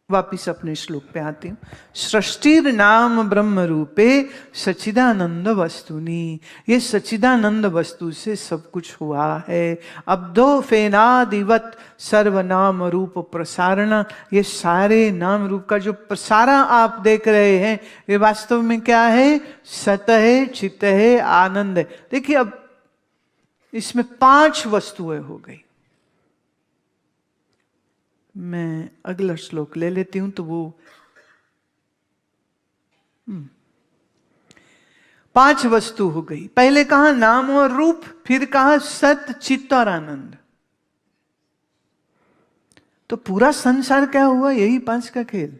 वापिस अपने श्लोक पे आती हूँ। सृष्टिर नाम ब्रह्म रूपे सच्चिदानंद वस्तुनि, ये सच्चिदानंद वस्तु से सब कुछ हुआ है। अब्दो फेनादिवत सर्वनाम रूप प्रसारण, ये सारे नाम रूप का जो प्रसारण आप देख रहे हैं ये वास्तव में क्या है? सत है, चित्त है, आनंद है। देखिए अब इसमें 5 वस्तुएं हो गई। मैं अगला श्लोक ले लेती हूं तो वो 5 वस्तु हो गई। पहले कहा नाम और रूप, फिर कहा सत, चित्त और आनंद। तो पूरा संसार क्या हुआ? यही 5 का खेल।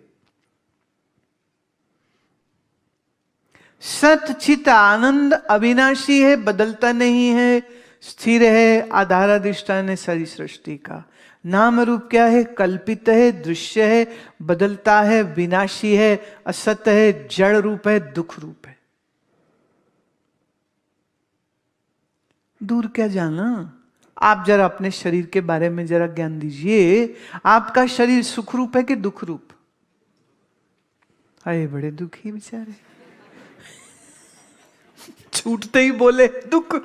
सत चित्त आनंद अविनाशी है, बदलता नहीं है, स्थिर है, आधार अधिष्ठान है सारी सृष्टि का। नाम रूप क्या है? कल्पित है, दृश्य है, बदलता है, विनाशी है, असत है, जड़ रूप है, दुख रूप है। दूर क्या जाना। आप जरा अपने शरीर के बारे में जरा ज्ञान दीजिए। आपका शरीर सुख रूप है कि दुख रूप? अरे बड़े दुखी बेचारे, छूटते ही बोले दुख।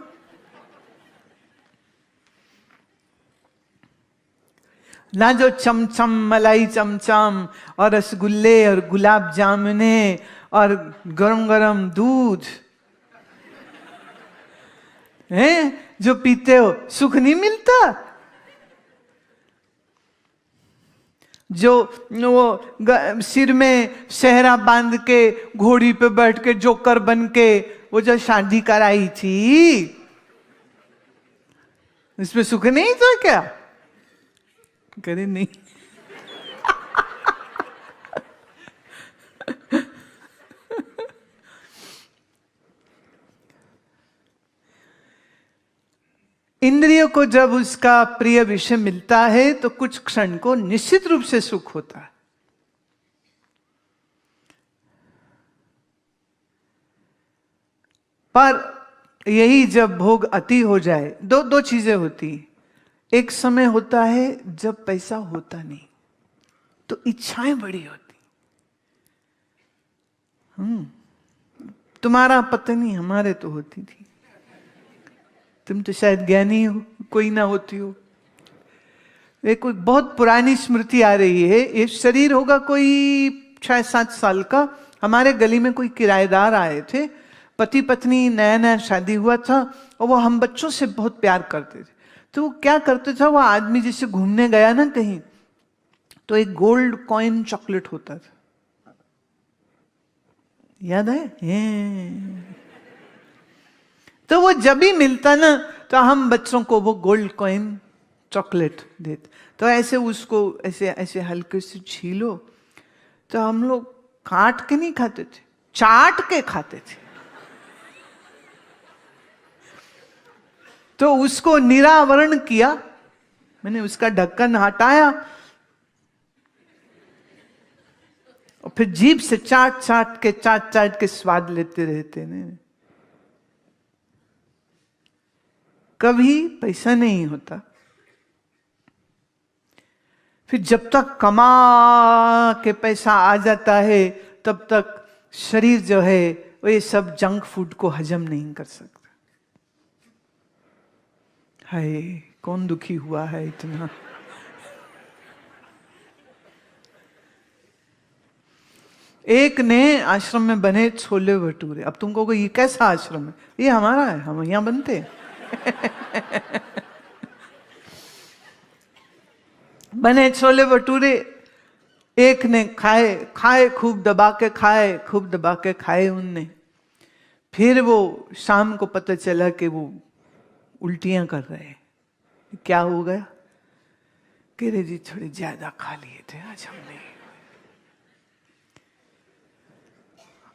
ना जो चमचम मलाई चमचम और रसगुल्ले और गुलाब जामुने और गरम गरम दूध है जो पीते हो, सुख नहीं मिलता। जो वो सिर में सेहरा बांध के घोड़ी पे बैठ के जोकर बन के वो जो शादी कराई थी, इसमें सुख नहीं था क्या? करे नहीं। इंद्रियों को जब उसका प्रिय विषय मिलता है तो कुछ क्षण को निश्चित रूप से सुख होता है, पर यही जब भोग अति हो जाए, दो चीजें होती। एक समय होता है जब पैसा होता नहीं तो इच्छाएं बड़ी होती। तुम्हारा पता नहीं, हमारे तो होती थी। तुम तो शायद ज्ञानी हो, कोई ना होती हो। एक कोई बहुत पुरानी स्मृति आ रही है। ये शरीर होगा कोई 6-7 साल का। हमारे गली में कोई किराएदार आए थे, पति पत्नी, नया नया शादी हुआ था और वो हम बच्चों से बहुत प्यार करते थे। तो वो क्या करते था, वो आदमी जैसे घूमने गया ना कहीं, तो एक गोल्ड कॉइन चॉकलेट होता था, याद है? तो वो जब भी मिलता ना तो हम बच्चों को वो गोल्ड कॉइन चॉकलेट देते। तो ऐसे उसको ऐसे ऐसे हल्के से छीलो, तो हम लोग काट के नहीं खाते थे, चाट के खाते थे। तो उसको निरावरण किया, मैंने उसका ढक्कन हटाया और फिर जीभ से चाट चाट के स्वाद लेते रहते ने। कभी पैसा नहीं होता। फिर जब तक कमा के पैसा आ जाता है तब तक शरीर जो है वो ये सब जंक फूड को हजम नहीं कर सकता। हाय, कौन दुखी हुआ है इतना? एक ने आश्रम में बने छोले भटूरे। अब तुम कहोगे ये कैसा आश्रम है? ये हमारा है, हम यहां बनते हैं। बने छोले भटूरे, एक ने खाए खूब दबा के खाए उनने। फिर वो शाम को पता चला कि वो उल्टियां कर रहे हैं। क्या हो गया? कह रहे जी थोड़े ज्यादा खा लिए थे आज हमने।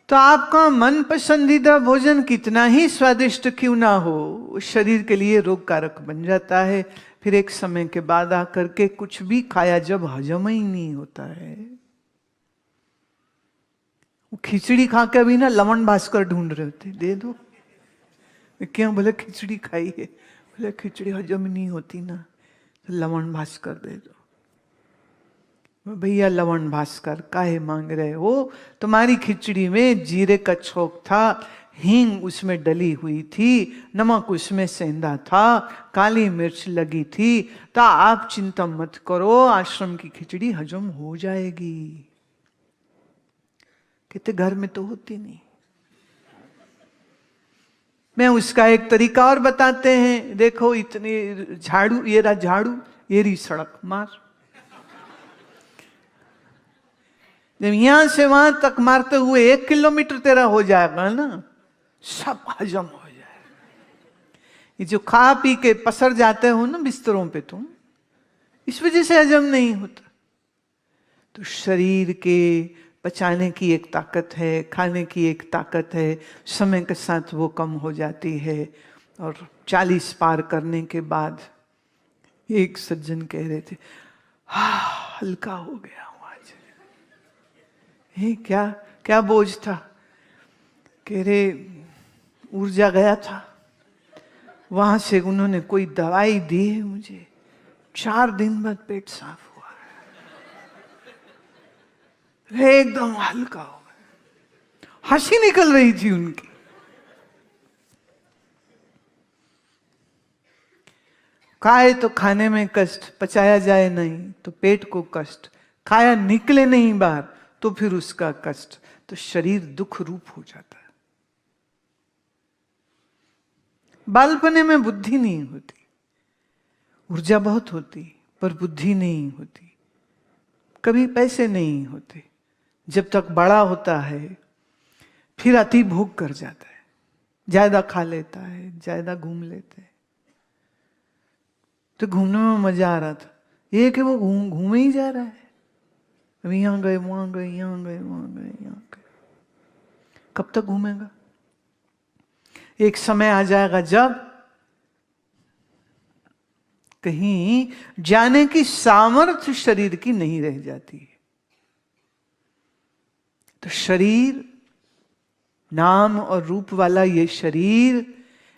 तो आपका मन पसंदीदा भोजन कितना ही स्वादिष्ट क्यों ना हो, शरीर के लिए रोग कारक बन जाता है। फिर एक समय के बाद आकर के कुछ भी खाया जब हजम ही नहीं होता है। वो खिचड़ी खा के अभी ना लवण भास्कर ढूंढ रहे थे, दे दो। क्यों? बोले खिचड़ी खाई है। बोले खिचड़ी हजम नहीं होती ना, तो लवण भास्कर दे दो। भैया लवण भास्कर काहे मांग रहे हो? तुम्हारी खिचड़ी में जीरे का छोंक था, हींग उसमें डली हुई थी, नमक उसमें सेंधा था, काली मिर्च लगी थी, तो आप चिंता मत करो, आश्रम की खिचड़ी हजम हो जाएगी। कहते घर में तो होती नहीं। मैं उसका एक तरीका और बताते हैं, देखो इतनी झाड़ू, ये रहा झाड़ू, ये रही सड़क, मार। जब यहां से वहां तक मारते हुए 1 किलोमीटर तेरा हो जाएगा ना, सब हजम हो जाएगा। ये जो खा पी के पसर जाते हो ना बिस्तरों पे तुम, इस वजह से हजम नहीं होता। तो शरीर के पचाने की एक ताकत है, खाने की एक ताकत है, समय के साथ वो कम हो जाती है। और 40 पार करने के बाद एक सज्जन कह रहे थे, हल्का हो गया हूं आज। ये क्या क्या बोझ था? कह रहे ऊर्जा गया था, वहां से उन्होंने कोई दवाई दी है मुझे, 4 दिन बाद पेट साफ हुआ, एकदम हल्का हो गया। हंसी निकल रही थी उनकी। खाए तो खाने में कष्ट, पचाया जाए नहीं तो पेट को कष्ट, खाया निकले नहीं बाहर तो फिर उसका कष्ट, तो शरीर दुख रूप हो जाता है। बालपने में बुद्धि नहीं होती, ऊर्जा बहुत होती पर बुद्धि नहीं होती, कभी पैसे नहीं होते। जब तक बड़ा होता है फिर अति भोग कर जाता है, ज्यादा खा लेता है, ज्यादा घूम लेते हैं। तो घूमने में मजा आ रहा था, ये कि वो घूमे ही जा रहा है, अभी यहां गए वहां गए, यहां गए वहां गए, यहां गए। कब तक घूमेगा? एक समय आ जाएगा जब कहीं जाने की सामर्थ्य शरीर की नहीं रह जाती है। तो शरीर, नाम और रूप वाला ये शरीर,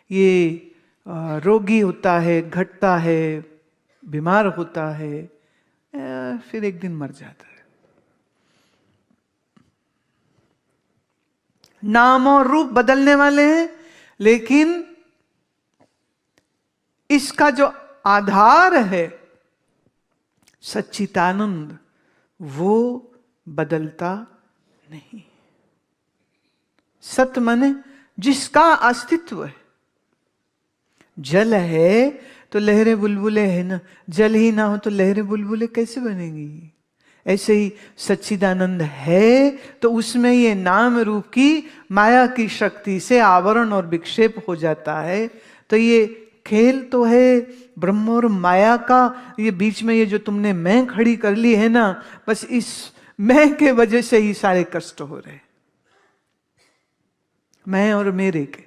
ये रोगी होता है, घटता है, बीमार होता है, फिर एक दिन मर जाता है। नाम और रूप बदलने वाले हैं, लेकिन इसका जो आधार है सच्चिदानंद, वो बदलता नहीं। सत माने जिसका अस्तित्व है। जल है तो लहरें बुलबुलें है ना, जल ही ना हो तो लहरें बुलबुलें कैसे बनेगी? ऐसे ही सच्चिदानंद है तो उसमें ये नाम रूप की माया की शक्ति से आवरण और विक्षेप हो जाता है। तो ये खेल तो है ब्रह्म और माया का, ये बीच में ये जो तुमने मैं खड़ी कर ली है ना, बस इस मैं के वजह से ही सारे कष्ट हो रहे, मैं और मेरे के।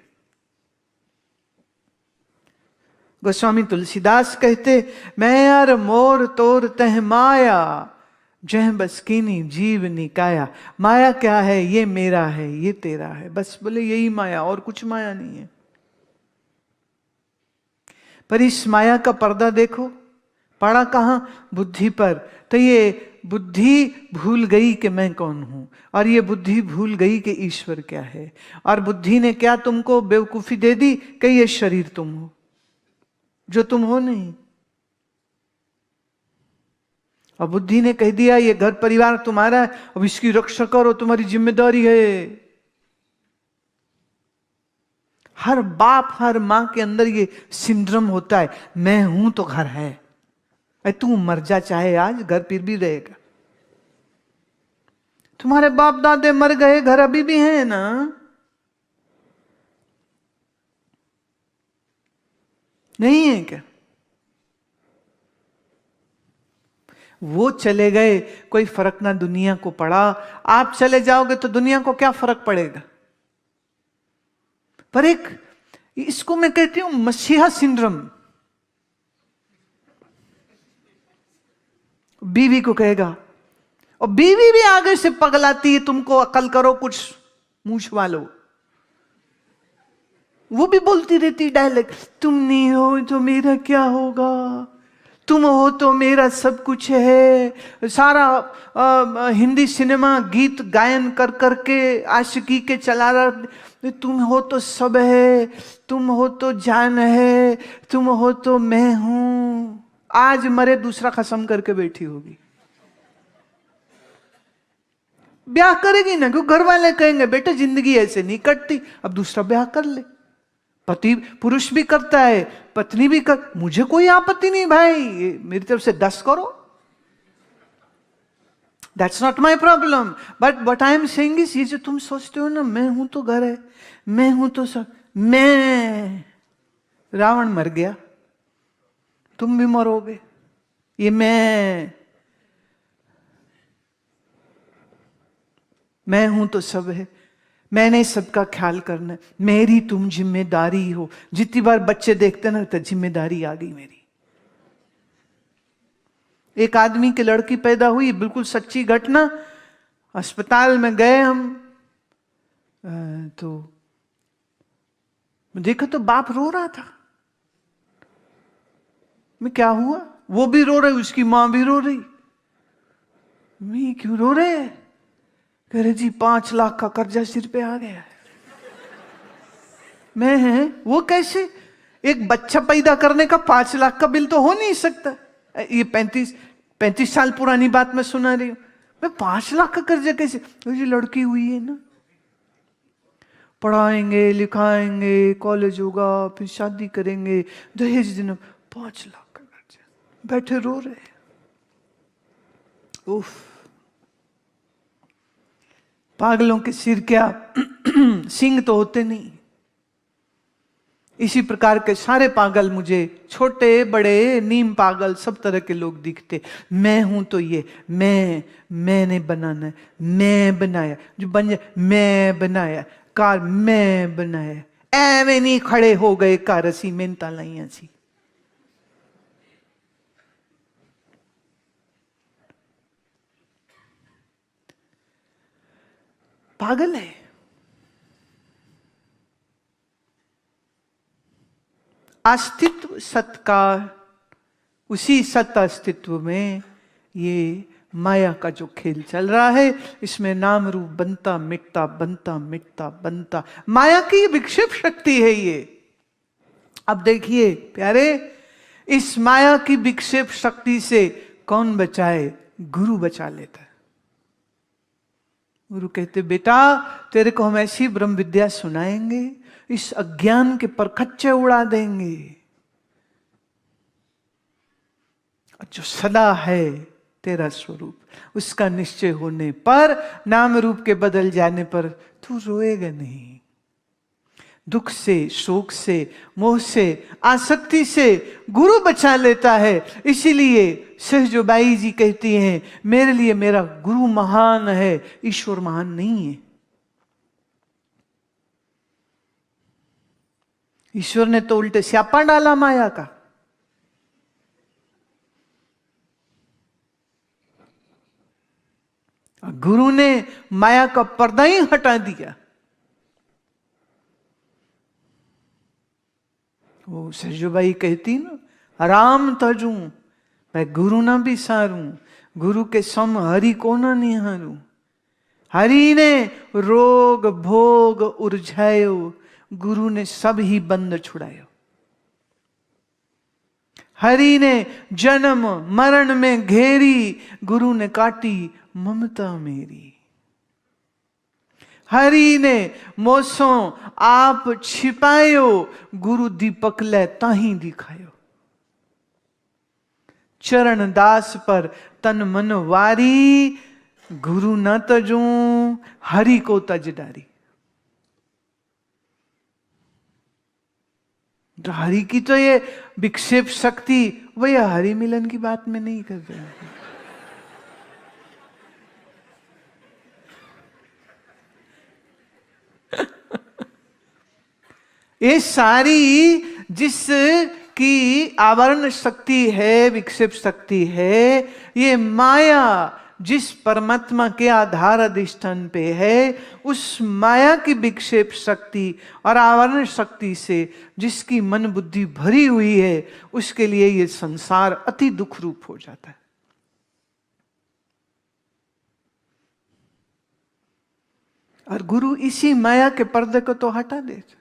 गोस्वामी तुलसीदास कहते, मैं यार मोर तोर तह माया, जह बस कीनी जीव निकाया। माया क्या है? ये मेरा है, ये तेरा है, बस बोले यही माया, और कुछ माया नहीं है। पर इस माया का पर्दा देखो, पड़ा कहां? बुद्धि पर। तो ये बुद्धि भूल गई कि मैं कौन हूं, और ये बुद्धि भूल गई कि ईश्वर क्या है। और बुद्धि ने क्या तुमको बेवकूफी दे दी कि ये शरीर तुम हो, जो तुम हो नहीं। और बुद्धि ने कह दिया ये घर परिवार तुम्हारा है, अब इसकी रक्षा करो, तुम्हारी जिम्मेदारी है। हर बाप हर मां के अंदर ये सिंड्रोम होता है, मैं हूं तो घर है। अरे तू मर जा चाहे आज, घर फिर भी रहेगा। तुम्हारे बाप दादे मर गए, घर अभी भी है ना। नहीं है क्या? वो चले गए, कोई फर्क ना दुनिया को पड़ा। आप चले जाओगे तो दुनिया को क्या फर्क पड़ेगा? पर एक, इसको मैं कहती हूं मसीहा सिंड्रोम। बीवी को कहेगा, और बीवी भी आगे से पगलाती है, तुमको अकल करो, कुछ मूछ वालो। वो भी बोलती रहती डायलॉग, तुम नहीं हो तो मेरा क्या होगा, तुम हो तो मेरा सब कुछ है। सारा हिंदी सिनेमा गीत गायन कर करके आशिकी के चला रहा, तुम हो तो सब है, तुम हो तो जान है, तुम हो तो मैं हूं। आज मरे दूसरा कसम करके बैठी होगी, ब्याह करेगी ना, क्यों घर वाले कहेंगे बेटा जिंदगी ऐसे नहीं कटती, अब दूसरा ब्याह कर ले। पति पुरुष भी करता है, पत्नी भी कर, मुझे कोई आपत्ति नहीं भाई, मेरी तरफ से 10 करो, that's not my problem. But what I am saying is, ये जो तुम सोचते हो ना मैं हूं तो घर है, मैं हूं तो सब, मैं, रावण मर गया, तुम भी मरोगे, ये मैं हूं तो सब है, मैंने सबका ख्याल करना है, मेरी तुम जिम्मेदारी हो। जितनी बार बच्चे देखते ना तो जिम्मेदारी आ गई मेरी। एक आदमी की लड़की पैदा हुई, बिल्कुल सच्ची घटना, अस्पताल में गए हम, तो देखा तो बाप रो रहा था। मैं क्या हुआ? वो भी रो रही, उसकी मां भी रो रही। मैं क्यों रो रहे? कह रहे जी 5 लाख का कर्जा सिर पे आ गया है। मैं है वो कैसे? एक बच्चा पैदा करने का 5 लाख का बिल तो हो नहीं सकता। ये 35 साल पुरानी बात मैं सुना रही हूं। मैं 5 लाख का कर्जा कैसे? ये लड़की हुई है ना, पढ़ाएंगे लिखाएंगे, कॉलेज होगा, फिर शादी करेंगे, दहेज देना, 5 लाख का कर्जा, बैठे रो रहे। उफ, पागलों के सिर क्या सींग तो होते नहीं। इसी प्रकार के सारे पागल मुझे, छोटे बड़े, नीम पागल, सब तरह के लोग दिखते। मैं हूं तो ये मैंने बनाना है, मैं बनाया, जो बन जाए मैं बनाया, कार मैं बनाया, एवे नहीं खड़े हो गए कार असी मेहनता लाइया सी। पागल है। अस्तित्व सत्कार, उसी सत अस्तित्व में ये माया का जो खेल चल रहा है, इसमें नाम रूप बनता मिटता, बनता मिटता, बनता, माया की विक्षेप शक्ति है ये। अब देखिए प्यारे, इस माया की विक्षेप शक्ति से कौन बचाए? गुरु बचा लेता है। गुरु कहते बेटा तेरे को हम ऐसी ब्रह्म विद्या सुनाएंगे, इस अज्ञान के परखच्चे उड़ा देंगे, जो सदा है तेरा स्वरूप, उसका निश्चय होने पर, नाम रूप के बदल जाने पर तू रोएगा नहीं। दुख से, शोक से, मोह से, आसक्ति से गुरु बचा लेता है। इसीलिए सहजोबाई जी कहती हैं मेरे लिए मेरा गुरु महान है, ईश्वर महान नहीं है। ईश्वर ने तो उल्टे स्यापा डाला माया का। गुरु ने माया का पर्दा ही हटा दिया। वो सहजोबाई कहती ना, राम तजू मैं गुरु ना भी सारू, गुरु के सम हरि को ना निहारू। हरि ने रोग भोग उर्झायो, गुरु ने सब ही बंद छुड़ायो। हरि ने जन्म मरण में घेरी, गुरु ने काटी ममता मेरी। हरि ने मोसों आप छिपायो, गुरु दीपक ले ताही दिखायो। चरण दास पर तन मन वारी, गुरु न तजू हरि को तज डारी। हरि की तो ये विक्षेप शक्ति, वही हरि मिलन की बात में नहीं कर रहे हैं। ये सारी जिस की आवरण शक्ति है, विक्षेप शक्ति है, ये माया जिस परमात्मा के आधार अधिष्ठान पे है, उस माया की विक्षेप शक्ति और आवरण शक्ति से जिसकी मन बुद्धि भरी हुई है, उसके लिए ये संसार अति दुख रूप हो जाता है। और गुरु इसी माया के पर्दे को तो हटा देता।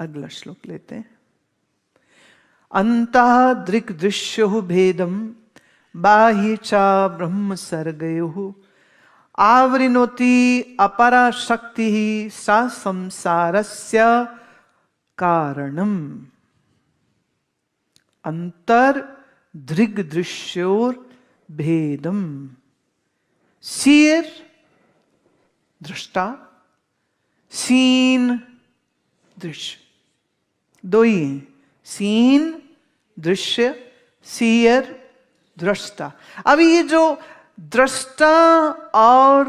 अगला श्लोक लेते हैं। अंतः दृक् दृश्यो भेदम बाह्य चा ब्रह्म सर्गयो आवृणोति अपरा शक्ति सा संसारस्य कारणम। अंतर दृग् दृश्योर भेदम, सीयर दृष्टा, सीन दृश्य, दो ही हैं, सीन दृश्य, सीयर दृष्टा। अब ये जो दृष्टा और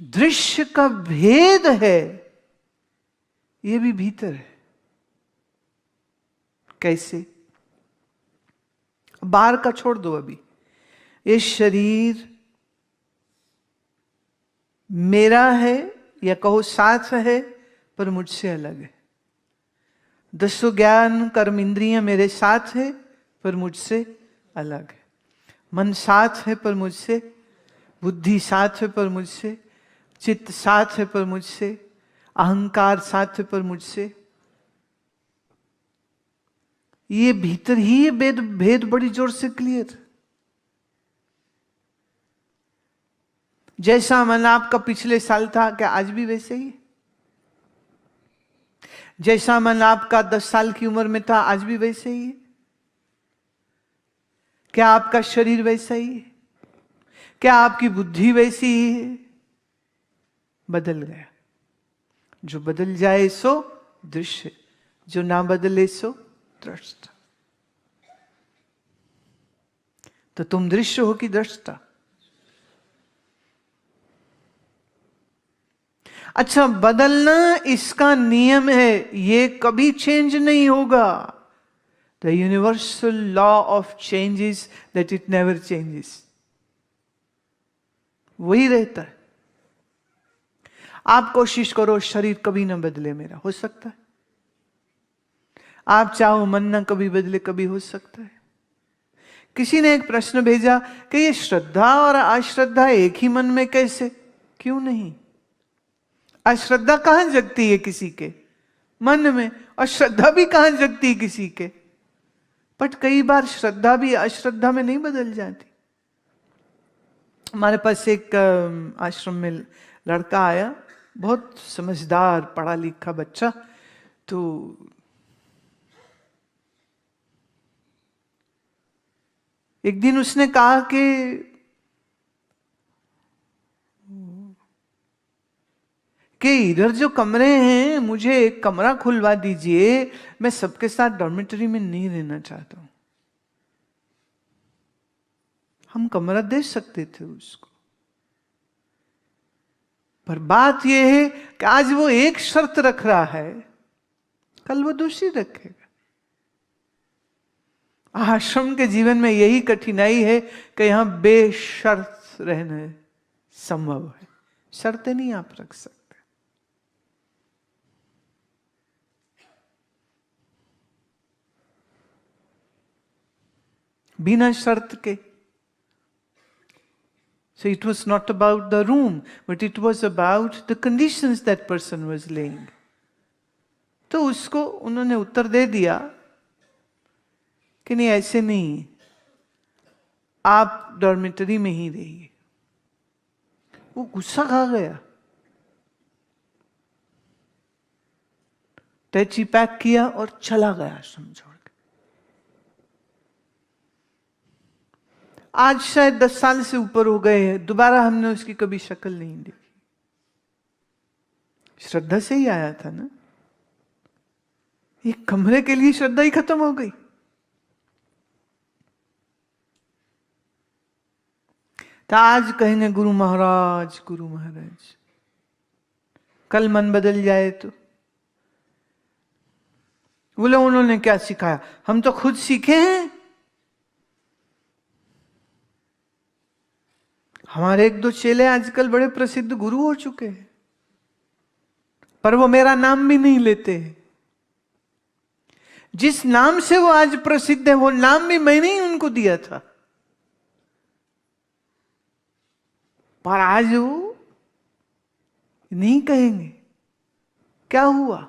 दृश्य का भेद है, ये भी भीतर है। कैसे? बाहर का छोड़ दो। अभी ये शरीर मेरा है या कहो साथ है, पर मुझसे अलग है। दसों ज्ञान कर्म इंद्रियां मेरे साथ है, पर मुझसे अलग है। मन साथ है पर मुझसे, बुद्धि साथ है पर मुझसे, चित्त साथ है पर मुझसे, अहंकार साथ है पर मुझसे। ये भीतर ही ये भेद बड़ी जोर से क्लियर। जैसा मन आपका पिछले साल था, क्या आज भी वैसे ही? जैसा मन आपका 10 साल की उम्र में था, आज भी वैसे ही है? क्या आपका शरीर वैसा ही है? क्या आपकी बुद्धि वैसी ही है? बदल गया। जो बदल जाए सो दृश्य, जो ना बदले सो दृष्टा। तो तुम दृश्य हो कि दृष्टा? अच्छा, बदलना इसका नियम है, ये कभी चेंज नहीं होगा। The universal law of change is that it never changes. वही रहता है। आप कोशिश करो शरीर कभी ना बदले मेरा, हो सकता है। आप चाहो मन ना कभी बदले, कभी हो सकता है। किसी ने एक प्रश्न भेजा कि ये श्रद्धा और अश्रद्धा एक ही मन में कैसे? क्यों नहीं? अश्रद्धा कहां जगती है किसी के मन में, और श्रद्धा भी कहां जगती है किसी के। बट कई बार श्रद्धा भी अश्रद्धा में नहीं बदल जाती। हमारे पास एक आश्रम में लड़का आया, बहुत समझदार पढ़ा लिखा बच्चा। तो एक दिन उसने कहा कि इधर जो कमरे हैं, मुझे एक कमरा खुलवा दीजिए, मैं सबके साथ डॉर्मेटरी में नहीं रहना चाहता हूं। हम कमरा दे सकते थे उसको, पर बात यह है कि आज वो एक शर्त रख रहा है, कल वो दूसरी रखेगा। आश्रम के जीवन में यही कठिनाई है कि यहां बेशर्त रहना संभव है, शर्तें नहीं आप रख सकते। बिना शर्त के। So it was not about the room, but it was about the conditions that person was laying. तो उसको उन्होंने उत्तर दे दिया कि नहीं, ऐसे नहीं, आप डॉर्मेटरी में ही रहिए। वो गुस्सा खा गया, टैची पैक किया और चला गया समझो। आज शायद 10 साल से ऊपर हो गए हैं, दोबारा हमने उसकी कभी शक्ल नहीं देखी। श्रद्धा से ही आया था ना, एक कमरे के लिए श्रद्धा ही खत्म हो गई। तो आज कहेंगे गुरु महाराज, गुरु महाराज। कल मन बदल जाए तो बोले उन्होंने क्या सिखाया, हम तो खुद सीखे हैं। हमारे एक दो चेले आजकल बड़े प्रसिद्ध गुरु हो चुके हैं, पर वो मेरा नाम भी नहीं लेते। जिस नाम से वो आज प्रसिद्ध है वो नाम भी मैंने ही उनको दिया था, पर आज वो नहीं कहेंगे। क्या हुआ?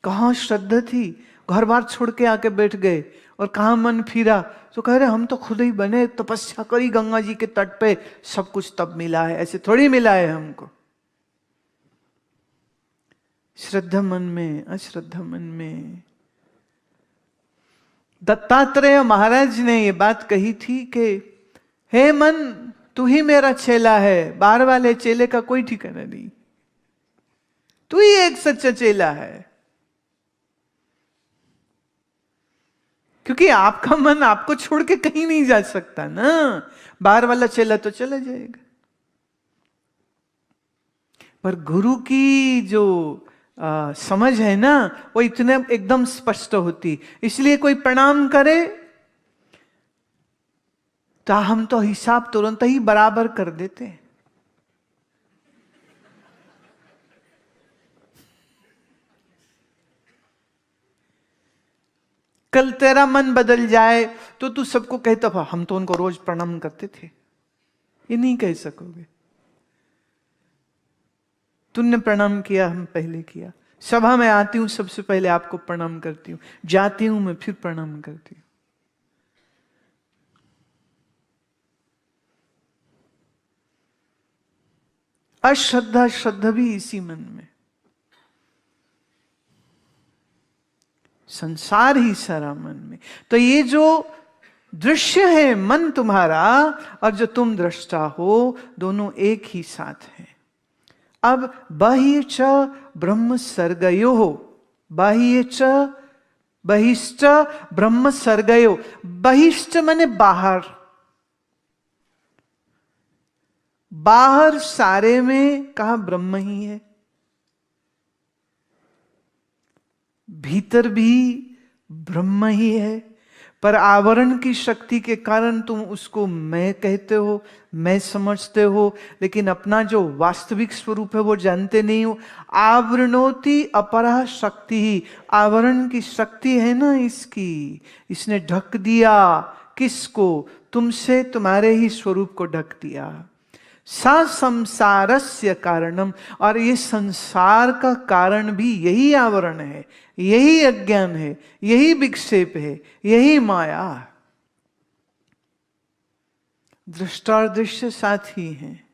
कहां श्रद्धा थी, घर बार छोड़ के आके बैठ गए, और कहां मन फिरा तो कह रहे हम तो खुद ही बने, तपस्या करी गंगा जी के तट पे, सब कुछ तब मिला है। ऐसे थोड़ी मिला है हमको। श्रद्धा मन में, अश्रद्धा मन में। दत्तात्रेय महाराज ने ये बात कही थी कि हे मन, तू ही मेरा चेला है, बाहर वाले चेले का कोई ठिकाना नहीं, तू ही एक सच्चा चेला है। क्योंकि आपका मन आपको छोड़ के कहीं नहीं जा सकता ना, बाहर वाला चेला तो चला जाएगा। पर गुरु की जो समझ है ना, वो इतने एकदम स्पष्ट होती, इसलिए कोई प्रणाम करे तो हम तो हिसाब तुरंत ही बराबर कर देते हैं। कल तेरा मन बदल जाए तो तू सबको कहता हम तो उनको रोज प्रणाम करते थे, ये नहीं कह सकोगे। तूने प्रणाम किया, हम पहले किया। सभा में आती हूं सबसे पहले आपको प्रणाम करती हूं, जाती हूं मैं फिर प्रणाम करती हूं। अश्रद्धा श्रद्धा भी इसी मन में, संसार ही सारा मन में। तो ये जो दृश्य है मन तुम्हारा और जो तुम दृष्टा हो, दोनों एक ही साथ हैं। अब बाह्य च ब्रह्म सर्गयो हो, बाह्य च बहिश्च ब्रह्म सर्गयो। बहिश्च माने बाहर, बाहर सारे में कहा ब्रह्म ही है, भीतर भी ब्रह्म ही है, पर आवरण की शक्ति के कारण तुम उसको मैं कहते हो, मैं समझते हो, लेकिन अपना जो वास्तविक स्वरूप है वो जानते नहीं हो। आवरणोति अपरा शक्ति ही, आवरण की शक्ति है ना इसकी, इसने ढक दिया किसको? तुमसे, तुम्हारे ही स्वरूप को ढक दिया। सा संसारस्य कारणम, और ये संसार का कारण भी यही आवरण है, यही अज्ञान है, यही विक्षेप है, यही माया। दृष्टा और दृश्य साथ ही हैं।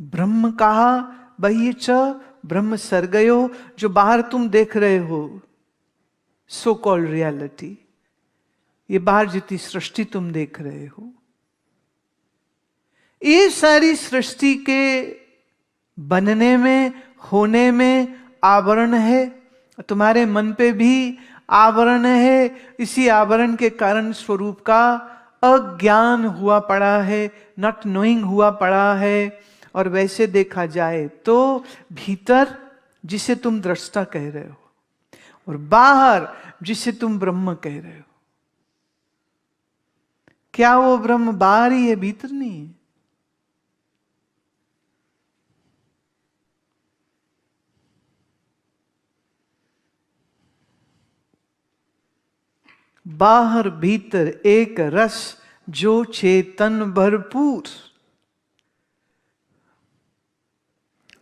ब्रह्म कहा, बाह्य च ब्रह्म सर्गयो, जो बाहर तुम देख रहे हो, सो कॉल्ड रियलिटी, ये बाहर जितनी सृष्टि तुम देख रहे हो, ये सारी सृष्टि के बनने में, होने में आवरण है। तुम्हारे मन पे भी आवरण है, इसी आवरण के कारण स्वरूप का अज्ञान हुआ पड़ा है, नॉट नोइंग हुआ पड़ा है। और वैसे देखा जाए तो भीतर जिसे तुम दृष्टा कह रहे हो, और बाहर जिसे तुम ब्रह्म कह रहे हो, क्या वो ब्रह्म बाहर ही है, भीतर नहीं है? बाहर भीतर एक रस, जो चेतन भरपूर।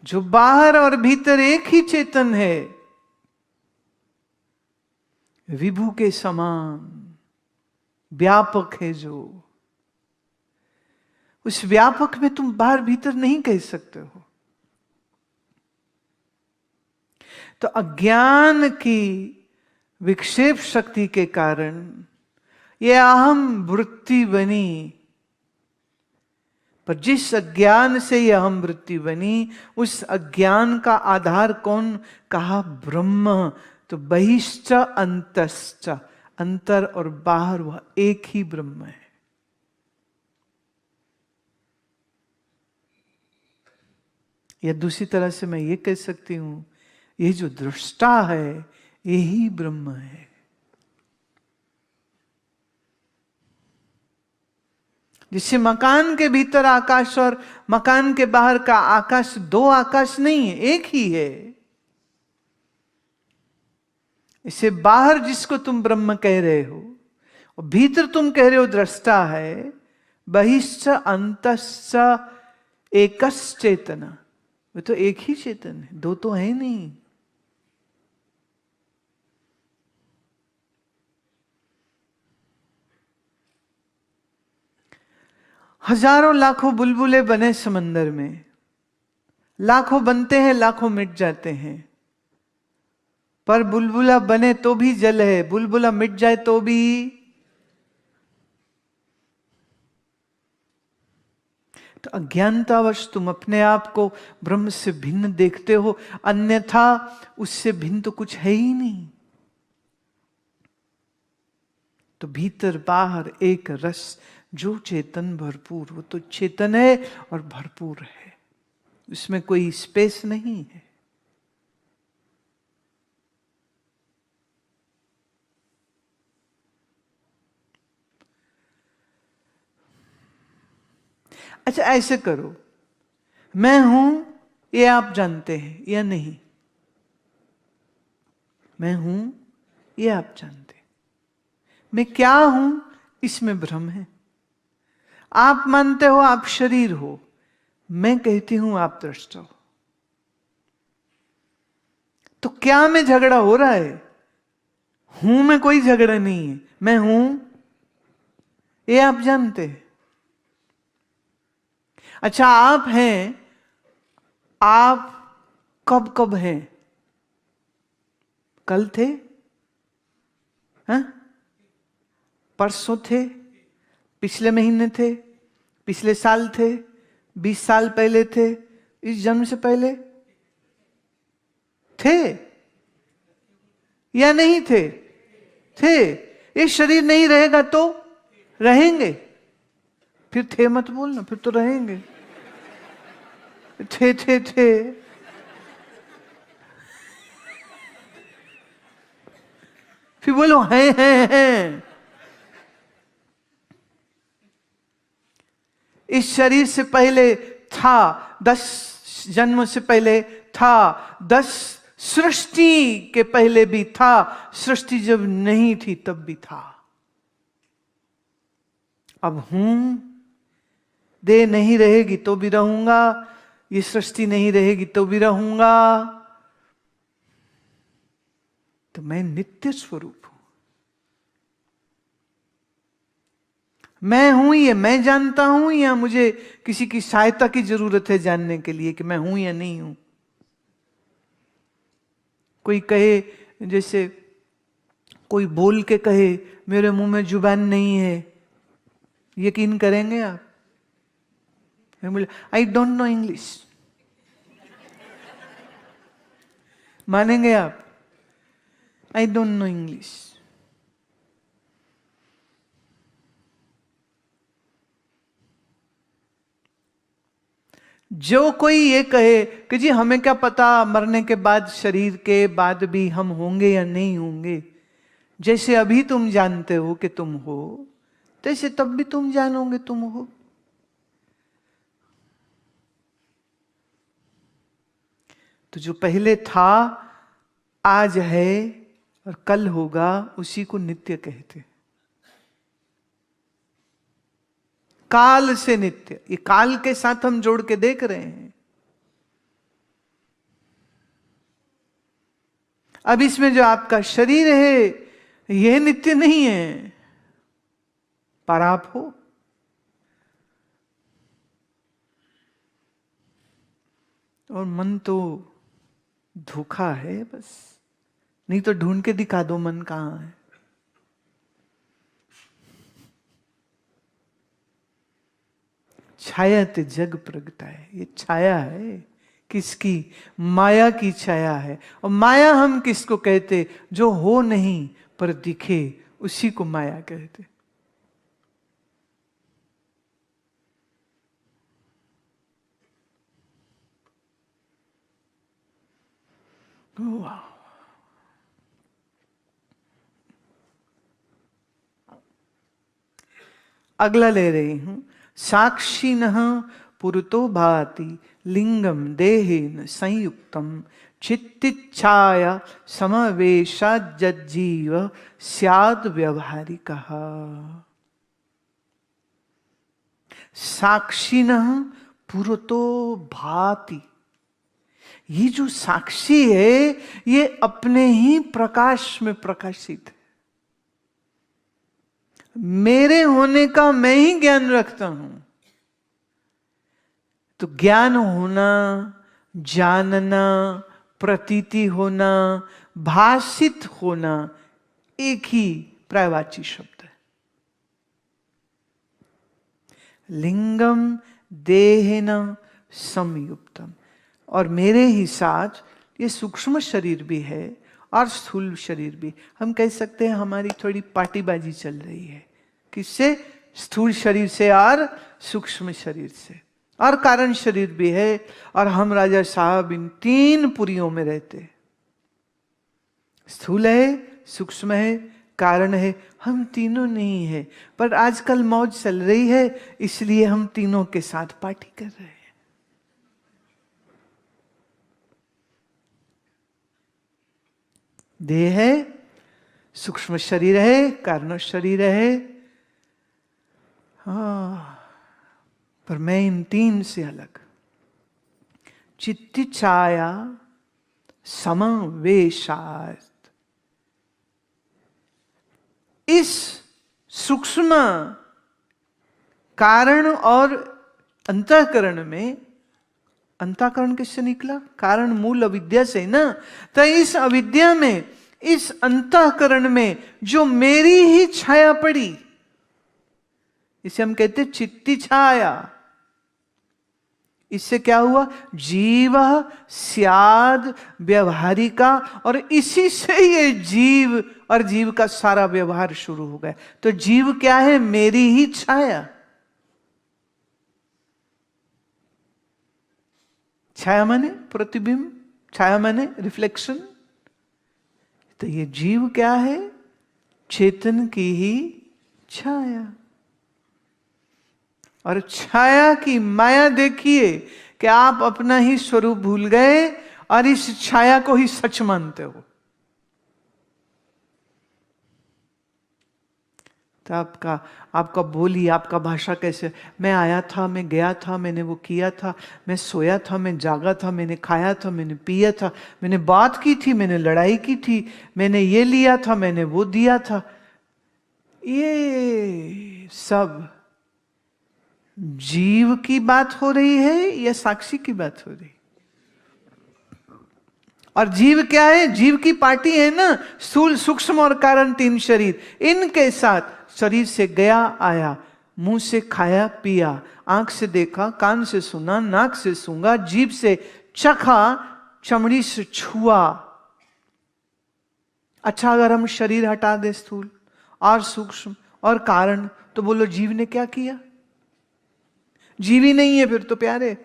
जो बाहर और भीतर एक ही चेतन है, विभु के समान व्यापक है, जो उस व्यापक में तुम बाहर भीतर नहीं कह सकते हो। तो अज्ञान की विक्षेप शक्ति के कारण यह अहम वृत्ति बनी, पर जिस अज्ञान से यह अहम वृत्ति बनी, उस अज्ञान का आधार कौन? कहा ब्रह्म। तो बहिश्च अंतश्च, अंतर और बाहर वह एक ही ब्रह्म है। या दूसरी तरह से मैं ये कह सकती हूं, ये जो दृष्टा है यही ब्रह्म है। जिससे मकान के भीतर आकाश और मकान के बाहर का आकाश दो आकाश नहीं है, एक ही है। इससे बाहर जिसको तुम ब्रह्म कह रहे हो और भीतर तुम कह रहे हो दृष्टा है, बहिश्च अंतश्च एकस चेतना, वो तो एक ही चेतन है, दो तो है नहीं। हजारों लाखों बुलबुले बने समंदर में, लाखों बनते हैं, लाखों मिट जाते हैं, पर बुलबुला बने तो भी जल है, बुलबुला मिट जाए तो भी। तो अज्ञानतावश तुम अपने आप को ब्रह्म से भिन्न देखते हो, अन्यथा उससे भिन्न तो कुछ है ही नहीं। तो भीतर बाहर एक रस, जो चेतन भरपूर, वो तो चेतन है और भरपूर है, उसमें कोई स्पेस नहीं है। अच्छा ऐसे करो, मैं हूं ये आप जानते हैं या नहीं? मैं हूं ये आप जानते हैं, मैं क्या हूं इसमें भ्रम है। आप मानते हो आप शरीर हो, मैं कहती हूं आप दृष्टा हो। तो क्या में झगड़ा हो रहा है? हूं में कोई झगड़ा नहीं है, मैं हूं ये आप जानते हैं। अच्छा आप हैं, आप कब कब हैं? कल थे, हैं? परसों थे, पिछले महीने थे, पिछले साल थे, 20 साल पहले थे, इस जन्म से पहले थे या नहीं थे? थे। ये शरीर नहीं रहेगा तो रहेंगे, फिर थे मत बोलना, फिर तो रहेंगे। थे थे थे, फिर बोलो हैं। इस शरीर से पहले था, 10 जन्म से पहले था, 10 सृष्टि के पहले भी था, सृष्टि जब नहीं थी तब भी था। अब हूं, देह नहीं रहेगी तो भी रहूंगा, ये सृष्टि नहीं रहेगी तो भी रहूंगा, तो मैं नित्य स्वरूप हूं। मैं हूं ये मैं जानता हूं, या मुझे किसी की सहायता की जरूरत है जानने के लिए कि मैं हूं या नहीं हूं? कोई कहे, जैसे कोई बोल के कहे मेरे मुंह में जुबान नहीं है, यकीन करेंगे आप? बोले आई डोंट नो इंग्लिश, मानेंगे आप? I don't know English. जो कोई ये कहे कि जी हमें क्या पता मरने के बाद, शरीर के बाद भी हम होंगे या नहीं होंगे, जैसे अभी तुम जानते हो कि तुम हो, तैसे तब भी तुम जानोगे तुम हो। तो जो पहले था, आज है और कल होगा, उसी को नित्य कहते हैं। काल से नित्य, ये काल के साथ हम जोड़ के देख रहे हैं। अब इसमें जो आपका शरीर है यह नित्य नहीं है, पर आप हो। और मन तो धोखा है बस, नहीं तो ढूंढ के दिखा दो मन कहां है। छाया ते जग प्रगटाए, ये छाया है किसकी? माया की छाया है। और माया हम किसको कहते? जो हो नहीं पर दिखे, उसी को माया कहते। वाह, अगला ले रही हूं। साक्षिणः पुरतो भाति लिंगम देहेन संयुक्तम चित्तिच्छाया समवेशात् जज्जीव स्याद् व्यवहारिकः। साक्षिणः पुरतो भाति, ये जो साक्षी है ये अपने ही प्रकाश में प्रकाशित है। मेरे होने का मैं ही ज्ञान रखता हूं, तो ज्ञान होना, जानना, प्रतीति होना, भाषित होना एक ही पर्यायवाची शब्द है। लिंगम देहेन संयुक्तम, और मेरे ही साथ ये सूक्ष्म शरीर भी है और स्थूल शरीर भी। हम कह सकते हैं हमारी थोड़ी पार्टीबाजी चल रही है, किससे? स्थूल शरीर से और सूक्ष्म शरीर से, और कारण शरीर भी है। और हम राजा साहब इन तीन पुरियों में रहते हैं, स्थूल है, सूक्ष्म है, कारण है। हम तीनों नहीं है, पर आजकल मौज चल रही है इसलिए हम तीनों के साथ पार्टी कर रहे हैं। देह है, सूक्ष्म शरीर है, कारण शरीर है, पर मैं इन तीन से अलग। चित्त छाया समवेशात्, इस सूक्ष्म कारण और अंतःकरण में, अंतःकरण किससे निकला? कारण मूल अविद्या से ना। तो इस अविद्या में, इस अंतःकरण में जो मेरी ही छाया पड़ी, इसे हम कहते चित्ती छाया। इससे क्या हुआ? जीव स्याद् व्यवहारिका, और इसी से ये जीव और जीव का सारा व्यवहार शुरू हो गया। तो जीव क्या है? मेरी ही छाया। छाया माने प्रतिबिंब, छाया माने रिफ्लेक्शन। तो ये जीव क्या है? चेतन की ही छाया। और छाया की माया देखिए कि आप अपना ही स्वरूप भूल गए और इस छाया को ही सच मानते हो। तो आपका बोली, आपका भाषा कैसे? मैं आया था, मैं गया था, मैंने वो किया था, मैं सोया था, मैं जागा था, मैंने खाया था, मैंने पिया था, मैंने बात की थी, मैंने लड़ाई की थी, मैंने ये लिया था, मैंने वो दिया था। ये सब जीव की बात हो रही है या साक्षी की बात हो रही? और जीव क्या है? जीव की पार्टी है ना, स्थूल, सूक्ष्म और कारण, तीन शरीर। इनके साथ शरीर से गया आया, मुंह से खाया पिया, आंख से देखा, कान से सुना, नाक से सूंघा, जीभ से चखा, चमड़ी से छुआ। अच्छा, अगर हम शरीर हटा दे, स्थूल और सूक्ष्म और कारण, तो बोलो जीव ने क्या किया? जीव ही नहीं है फिर तो प्यारे।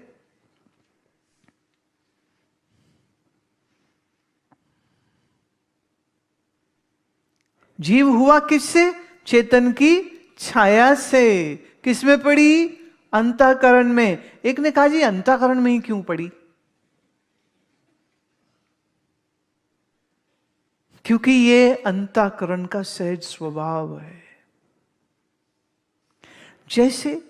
जीव हुआ किससे? चेतन की छाया से। किसमें पड़ी? अंतःकरण में। एक ने कहा जी अंतःकरण में ही क्यों पड़ी? क्योंकि ये अंतःकरण का सहज स्वभाव है। जैसे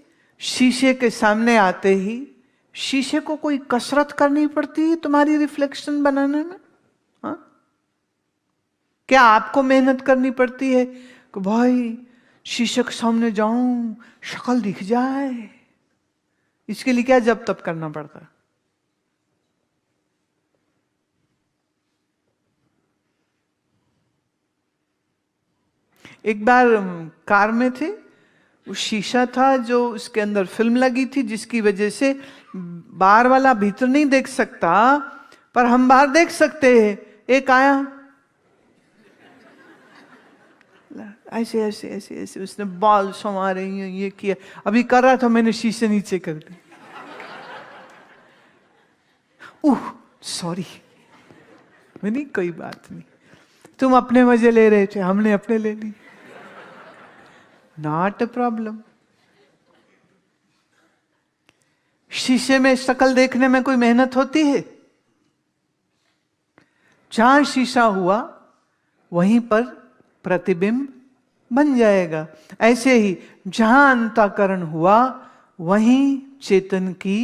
शीशे के सामने आते ही शीशे को कोई कसरत करनी पड़ती है तुम्हारी रिफ्लेक्शन बनाने में? हाँ? क्या आपको मेहनत करनी पड़ती है कि भाई शीशे के सामने जाऊं, शक्ल दिख जाए? इसके लिए क्या जब तब करना पड़ता? एक बार कार में थे, वो शीशा था जो उसके अंदर फिल्म लगी थी, जिसकी वजह से बाहर वाला भीतर नहीं देख सकता, पर हम बाहर देख सकते हैं। एक आया ऐसे ऐसे ऐसे ऐसे, उसने बाल संवारे, ये किया, अभी कर रहा था, मैंने शीशे नीचे कर दी। सॉरी। मैंने कोई बात नहीं, तुम अपने मजे ले रहे थे, हमने अपने ले ली, नॉट अ प्रॉब्लम। शीशे में शक्ल देखने में कोई मेहनत होती है? जहां शीशा हुआ वहीं पर प्रतिबिंब बन जाएगा। ऐसे ही जहां अंतःकरण हुआ वहीं चेतन की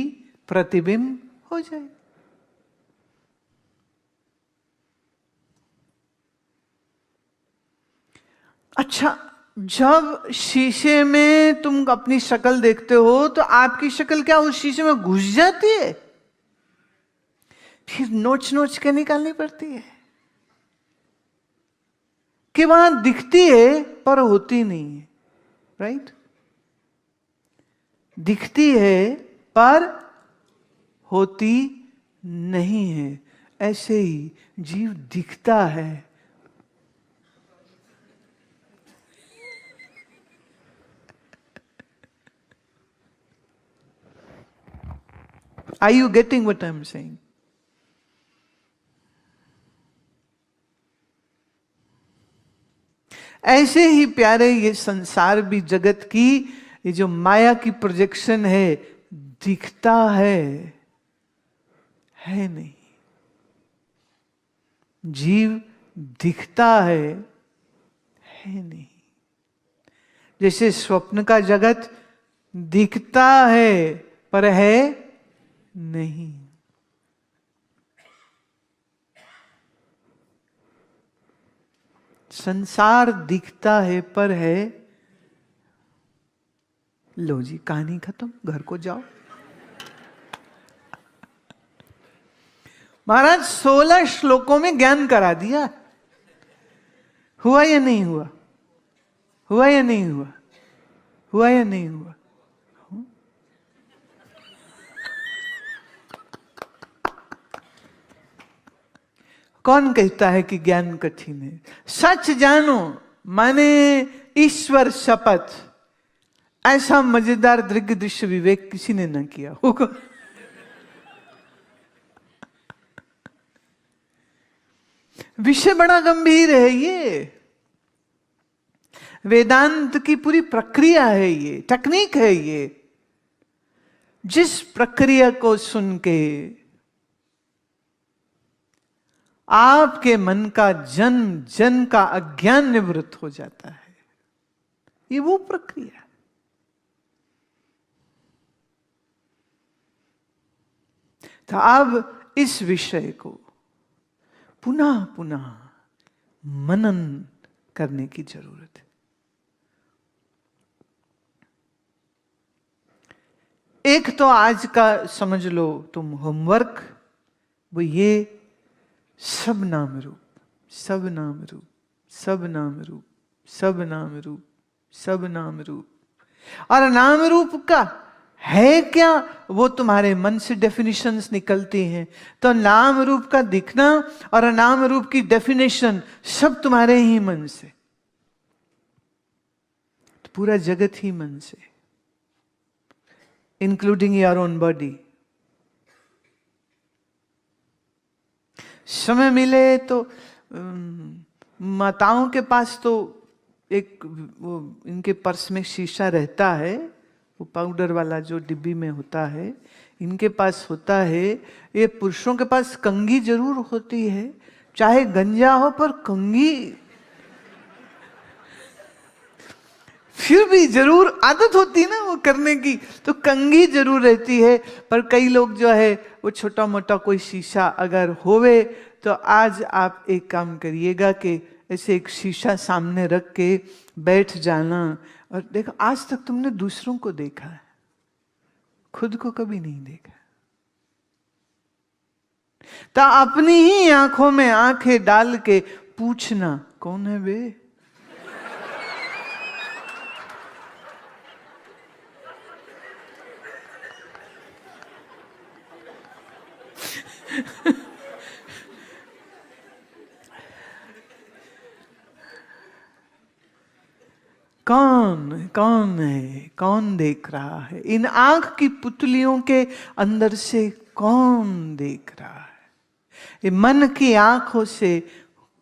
प्रतिबिंब हो जाए। अच्छा, जब शीशे में तुम अपनी शक्ल देखते हो तो आपकी शक्ल क्या उस शीशे में घुस जाती है? फिर नोच नोच के निकालनी पड़ती है कि वहां दिखती है पर होती नहीं है। राइट? दिखती है पर होती नहीं है। ऐसे ही जीव दिखता है, Are you getting what I'm saying? ऐसे ही प्यारे ये संसार भी जगत की ये जो माया की प्रोजेक्शन है, दिखता है नहीं। जीव दिखता है नहीं। जैसे स्वप्न का जगत दिखता है पर है नहीं। संसार दिखता है पर है। लो जी, कहानी खत्म, घर को जाओ। महाराज 16 श्लोकों में ज्ञान करा दिया। हुआ या नहीं हुआ? हुआ या नहीं हुआ? हुआ या नहीं हुआ? कौन कहता है कि ज्ञान कठिन है? सच जानो माने ईश्वर शपथ। ऐसा मजेदार दृग्य दृश्य विवेक किसी ने ना किया होगा। विषय बड़ा गंभीर है ये। वेदांत की पूरी प्रक्रिया है ये, टेक्निक है ये। जिस प्रक्रिया को सुन के आपके मन का जन्म जन्म का अज्ञान निवृत्त हो जाता है, ये वो प्रक्रिया। तो अब इस विषय को पुनः पुनः मनन करने की जरूरत है। एक तो आज का समझ लो तुम होमवर्क, वो ये सब नाम रूप, सब नाम रूप, सब नाम रूप, सब नाम रूप, सब नाम रूप। और नाम रूप का है क्या, वो तुम्हारे मन से डेफिनेशंस निकलती हैं। तो नाम रूप का दिखना और नाम रूप की डेफिनेशन सब तुम्हारे ही मन से। तो पूरा जगत ही मन से, इंक्लूडिंग योर ओन बॉडी। समय मिले तो माताओं के पास तो एक वो इनके पर्स में शीशा रहता है, वो पाउडर वाला जो डिब्बी में होता है, इनके पास होता है। ये पुरुषों के पास कंघी जरूर होती है, चाहे गंजा हो पर कंघी फिर भी जरूर आदत होती है ना वो करने की, तो कंघी जरूर रहती है। पर कई लोग जो है वो छोटा मोटा कोई शीशा अगर होवे, तो आज आप एक काम करिएगा कि ऐसे एक शीशा सामने रख के बैठ जाना और देखो, आज तक तुमने दूसरों को देखा है, खुद को कभी नहीं देखा। तो अपनी ही आंखों में आंखें डाल के पूछना, कौन है बे? कौन कौन है, कौन देख रहा है? इन आंख की पुतलियों के अंदर से कौन देख रहा है? ये मन की आंखों से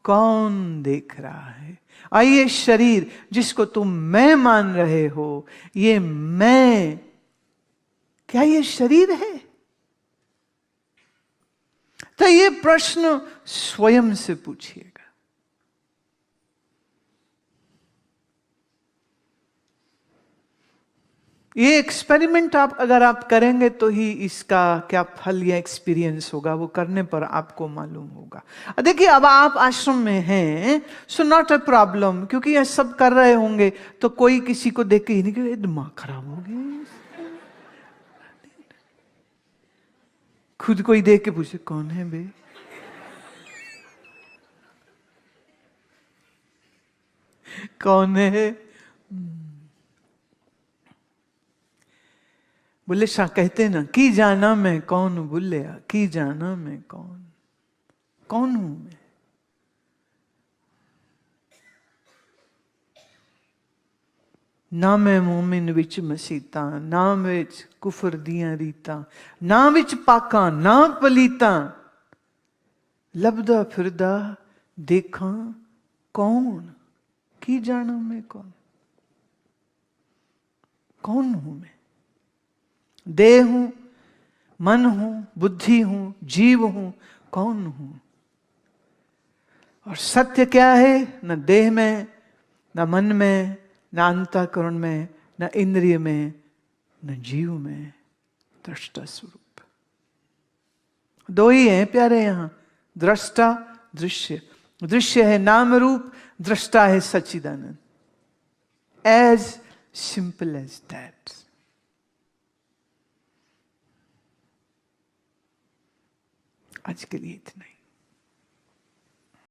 कौन देख रहा है? और ये शरीर जिसको तुम मैं मान रहे हो, ये मैं क्या ये शरीर है? तो ये प्रश्न स्वयं से पूछिएगा। ये एक्सपेरिमेंट अगर आप करेंगे तो ही इसका क्या फल या एक्सपीरियंस होगा, वो करने पर आपको मालूम होगा। देखिए, अब आप आश्रम में हैं, सो नॉट अ प्रॉब्लम, क्योंकि ये सब कर रहे होंगे तो कोई किसी को देख के ही नहीं कि दिमाग खराब हो गया। खुद कोई देख के पूछे कौन है बे? कौन है? बुल्ले शाह कहते ना, की जाना मैं कौन बुल्लिया, की जाना मैं कौन, कौन हूं मैं? ना मैं मोमिन विच मसीता, ना विच कुफर दिया रीता, ना विच पाका ना पलीता, लभदा फिरदा देखा कौन, की जाना मैं कौन, कौन हूं मैं? देह हूं, मन हूं, बुद्धि हूं, जीव हूं, कौन हूं? और सत्य क्या है? न देह में, न मन में, न अंतःकरण में, न इंद्रिय में, न जीव में, दृष्टा स्वरूप। दो ही हैं प्यारे यहां, दृष्टा दृश्य। दृश्य है नाम रूप, दृष्टा है सच्चिदानंद। As simple as that. आज के लिए इतना ही।